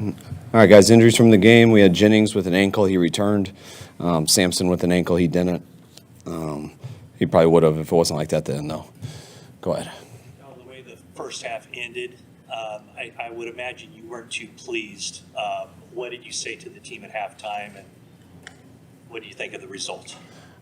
All right, guys, injuries from the game. We had Jennings with an ankle. He returned. Sampson with an ankle. He didn't. He probably would have if it wasn't like that then, though. Go ahead. The way the first half ended, I would imagine you weren't too pleased. What did you say to the team at halftime, and what do you think of the result?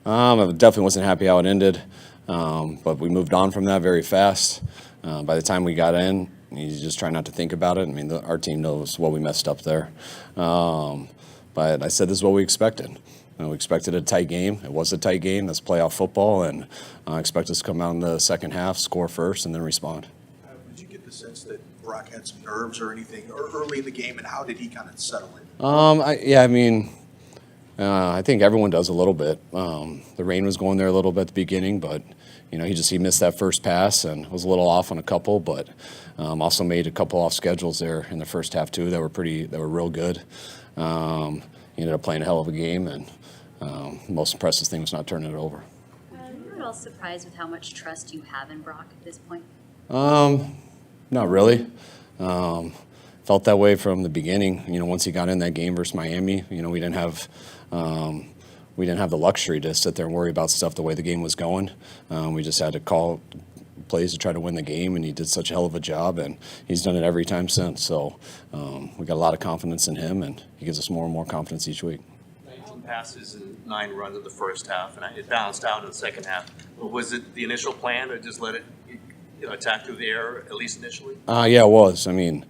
I definitely wasn't happy how it ended, but we moved on from that very fast. By the time we got in, you just try not to think about it. I mean, our team knows what we messed up there. But I said this is what we expected. We expected a tight game. It was a tight game. That's playoff football, and I expect us to come out in the second half, score first, and then respond. Did you get the sense that Brock had some nerves or anything early in the game, and how did he kind of settle in? I think everyone does a little bit. The rain was going there a little bit at the beginning, but he missed that first pass and was a little off on a couple, but also made a couple off schedules there in the first half too that were real good. He ended up playing a hell of a game, and the most impressive thing was not turning it over. You were all surprised with how much trust you have in Brock at this point? Not really. Felt that way from the beginning. Once he got in that game versus Miami, we didn't have the luxury to sit there and worry about stuff the way the game was going. We just had to call plays to try to win the game, and he did such a hell of a job, and he's done it every time since. So we got a lot of confidence in him, and he gives us more and more confidence each week. 19 passes and 9 runs in the first half, and it balanced out in the second half. But was it the initial plan to just let it attack through the air, at least initially? Yeah, it was. We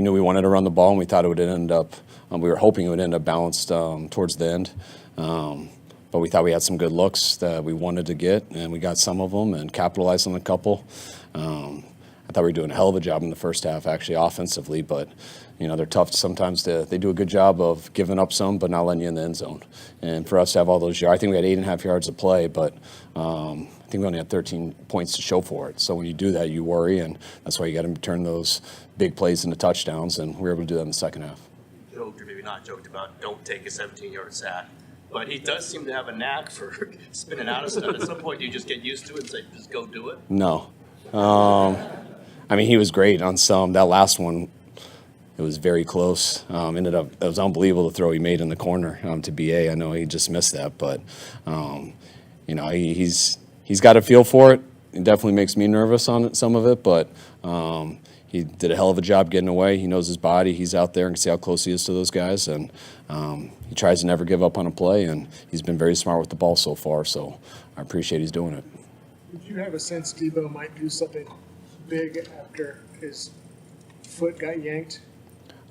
knew we wanted to run the ball, and we thought it would end up we were hoping it would end up balanced towards the end. But we thought we had some good looks that we wanted to get, and we got some of them and capitalized on a couple. I thought we were doing a hell of a job in the first half, actually, offensively, but they're tough sometimes. They do a good job of giving up some, but not letting you in the end zone. And for us to have all those yards, I think we had 8.5 yards of play, but I think we only had 13 points to show for it. So when you do that, you worry, and that's why you got to turn those big plays into touchdowns, and we were able to do that in the second half. Joked, or maybe not joked about, don't take a 17-yard sack. But he does seem to have a knack for spinning out of stuff. At some point, you just get used to it and say, just go do it? No. He was great on some. That last one, it was very close. It was unbelievable the throw he made in the corner to BA. I know he just missed that, but he's got a feel for it. It definitely makes me nervous on some of it, but he did a hell of a job getting away. He knows his body. He's out there and can see how close he is to those guys, and he tries to never give up on a play, and he's been very smart with the ball so far, so I appreciate he's doing it. Did you have a sense Debo might do something big after his foot got yanked?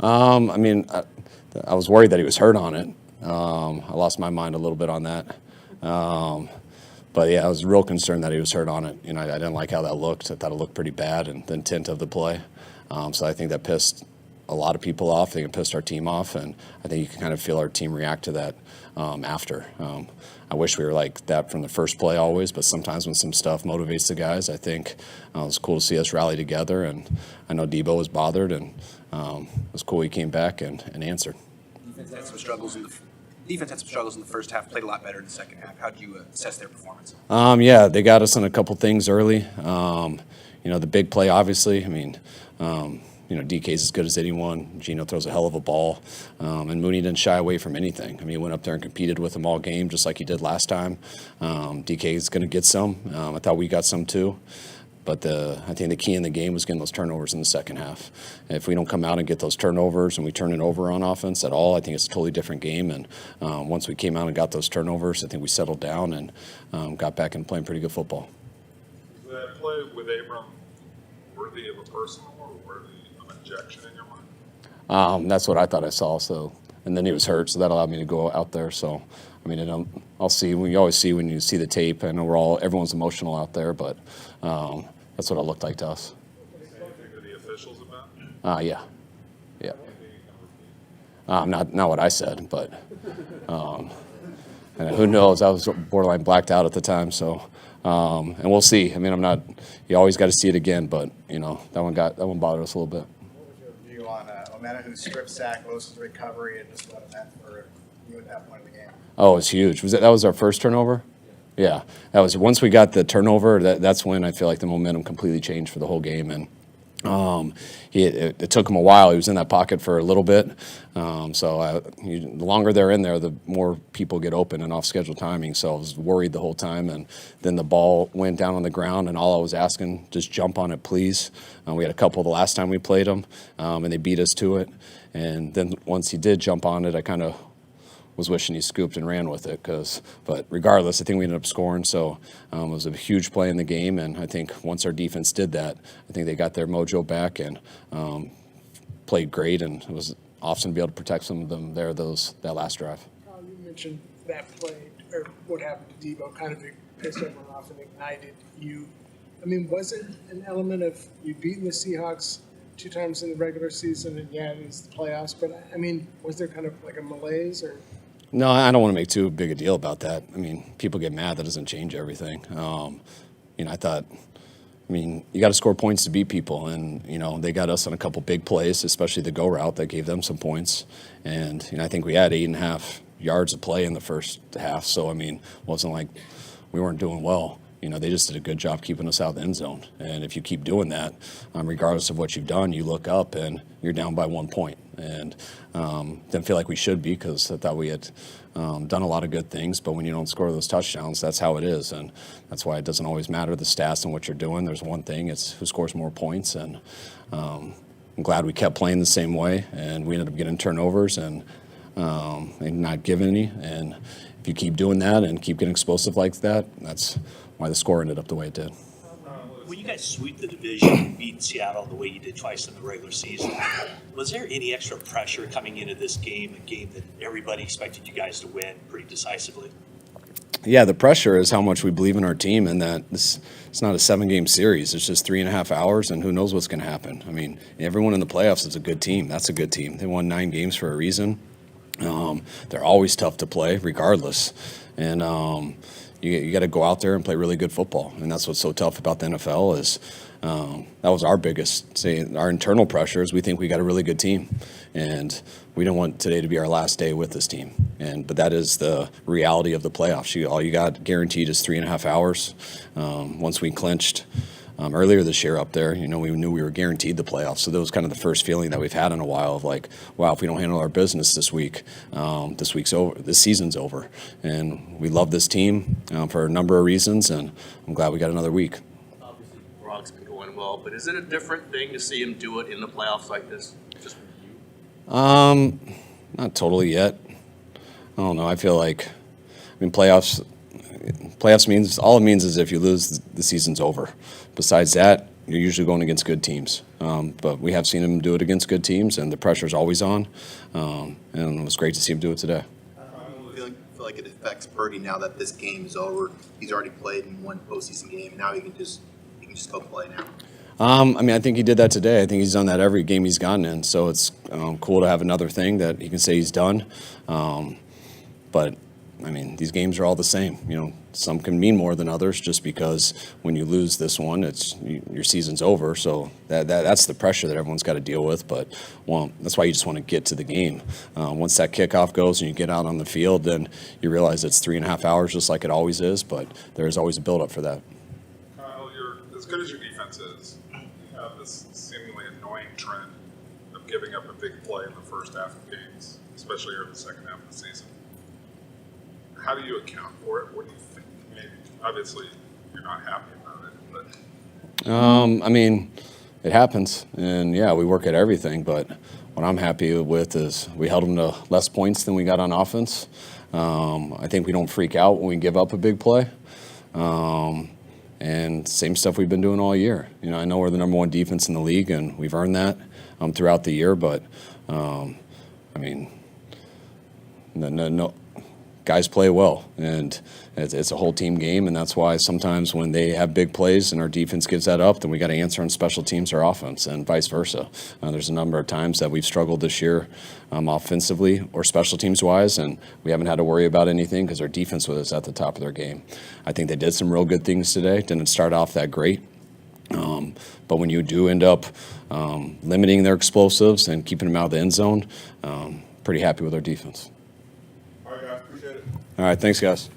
I was worried that he was hurt on it. I lost my mind a little bit on that. But, yeah, I was real concerned that he was hurt on it. I didn't like how that looked. I thought it looked pretty bad, and the intent of the play. So I think that pissed a lot of people off. I think it pissed our team off, and I think you can kind of feel our team react to that after. I wish we were like that from the first play always, but sometimes when some stuff motivates the guys, I think it was cool to see us rally together, and I know Debo was bothered, and it was cool he came back and answered. Defense had some struggles in the first half, played a lot better in the second half. How did you assess their performance? They got us on a couple things early. The big play, obviously. DK's as good as anyone. Gino throws a hell of a ball. And Mooney didn't shy away from anything. He went up there and competed with them all game, just like he did last time. DK is going to get some. I thought we got some too. But I think the key in the game was getting those turnovers in the second half. And if we don't come out and get those turnovers and we turn it over on offense at all, I think it's a totally different game. And once we came out and got those turnovers, I think we settled down and got back into playing pretty good football. Was that play with Abram worthy of a personal or worthy of injection in your mind? That's what I thought I saw. So, and then he was hurt, so that allowed me to go out there. So, I'll see. You always see when you see the tape. I know everyone's emotional out there, but that's what it looked like to us. Anything to the officials about? Yeah. Not what I said, but and who knows? I was borderline blacked out at the time, so and we'll see. You always got to see it again, but that one bothered us a little bit. What was your view on Omenihu's strip sack, Lowe's recovery, and just what that for you at that point of the game? Oh, it's huge. That was our first turnover? Yeah. That was once we got the turnover, that's when I feel like the momentum completely changed for the whole game, and It took him a while. He was in that pocket for a little bit. The longer they're in there, the more people get open and off schedule timing. So I was worried the whole time. And then the ball went down on the ground, and all I was asking, just jump on it, please. We had a couple the last time we played them, and they beat us to it. And then once he did jump on it, I kind of was wishing he scooped and ran with it. But regardless, I think we ended up scoring. So it was a huge play in the game, and I think once our defense did that, I think they got their mojo back and played great, and it was awesome to be able to protect some of them there that last drive. You mentioned that play, or what happened to Debo kind of pissed everyone off and ignited you. I mean, was it an element of you beating the Seahawks 2 times in the regular season, and yeah, it was the playoffs, but I mean, was there kind of like a malaise or? No, I don't want to make too big a deal about that. I mean, people get mad. That doesn't change everything. I thought, you got to score points to beat people. And, they got us on a couple big plays, especially the go route that gave them some points. And, I think we had 8.5 yards of play in the first half. So, it wasn't like we weren't doing well. They just did a good job keeping us out of the end zone. And if you keep doing that, regardless of what you've done, you look up and you're down by 1 point. And didn't feel like we should be, because I thought we had done a lot of good things. But when you don't score those touchdowns, that's how it is. And that's why it doesn't always matter the stats and what you're doing. There's one thing, it's who scores more points. And I'm glad we kept playing the same way. And we ended up getting turnovers and not giving any. And if you keep doing that and keep getting explosive like that, that's why the score ended up the way it did. When you guys sweep the division and beat Seattle the way you did twice in the regular season, was there any extra pressure coming into this game, a game that everybody expected you guys to win pretty decisively? Yeah, the pressure is how much we believe in our team, and that it's not a 7-game series. It's just 3.5 hours, and who knows what's going to happen. Everyone in the playoffs is a good team. That's a good team. They won 9 games for a reason. They're always tough to play, regardless. And you got to go out there and play really good football, and that's what's so tough about the NFL is that was our biggest, our internal pressure is we think we got a really good team, and we don't want today to be our last day with this team. But that is the reality of the playoffs. All you got guaranteed is 3.5 hours. Once we clinched earlier this year up there, we knew we were guaranteed the playoffs. So that was kind of the first feeling that we've had in a while of like, wow, if we don't handle our business this week, this week's over, this season's over. And we love this team for a number of reasons, and I'm glad we got another week. Obviously, Brock's been going well, but is it a different thing to see him do it in the playoffs like this? Just not totally yet. I don't know. I feel like, playoffs means, all it means is if you lose, the season's over. Besides that, you're usually going against good teams. But we have seen him do it against good teams, and the pressure's always on. And it was great to see him do it today. I feel like it affects Purdy now that this game is over. He's already played in one postseason game, and now he can just go play now. I think he did that today. I think he's done that every game he's gotten in. So it's cool to have another thing that he can say he's done. But these games are all the same. Some can mean more than others just because when you lose this one, your season's over. So that's the pressure that everyone's got to deal with. But that's why you just want to get to the game. Once that kickoff goes and you get out on the field, then you realize it's 3.5 hours just like it always is. But there's always a build-up for that. Kyle, as good as your defense is, you have this seemingly annoying trend of giving up a big play in the first half of games, especially over the second half of the season. How do you account for it? What do you think? Obviously, you're not happy about it, but it happens, and yeah, we work at everything. But what I'm happy with is we held them to less points than we got on offense. I think we don't freak out when we give up a big play. And same stuff we've been doing all year. I know we're the number 1 defense in the league, and we've earned that throughout the year. But no. Guys play well, and it's a whole team game, and that's why sometimes when they have big plays and our defense gives that up, then we got to answer on special teams or offense, and vice versa. There's a number of times that we've struggled this year offensively or special teams wise, and we haven't had to worry about anything because our defense was at the top of their game. I think they did some real good things today. Didn't start off that great, but when you do end up limiting their explosives and keeping them out of the end zone, pretty happy with our defense. all right, guys, appreciate it. All right, thanks, guys.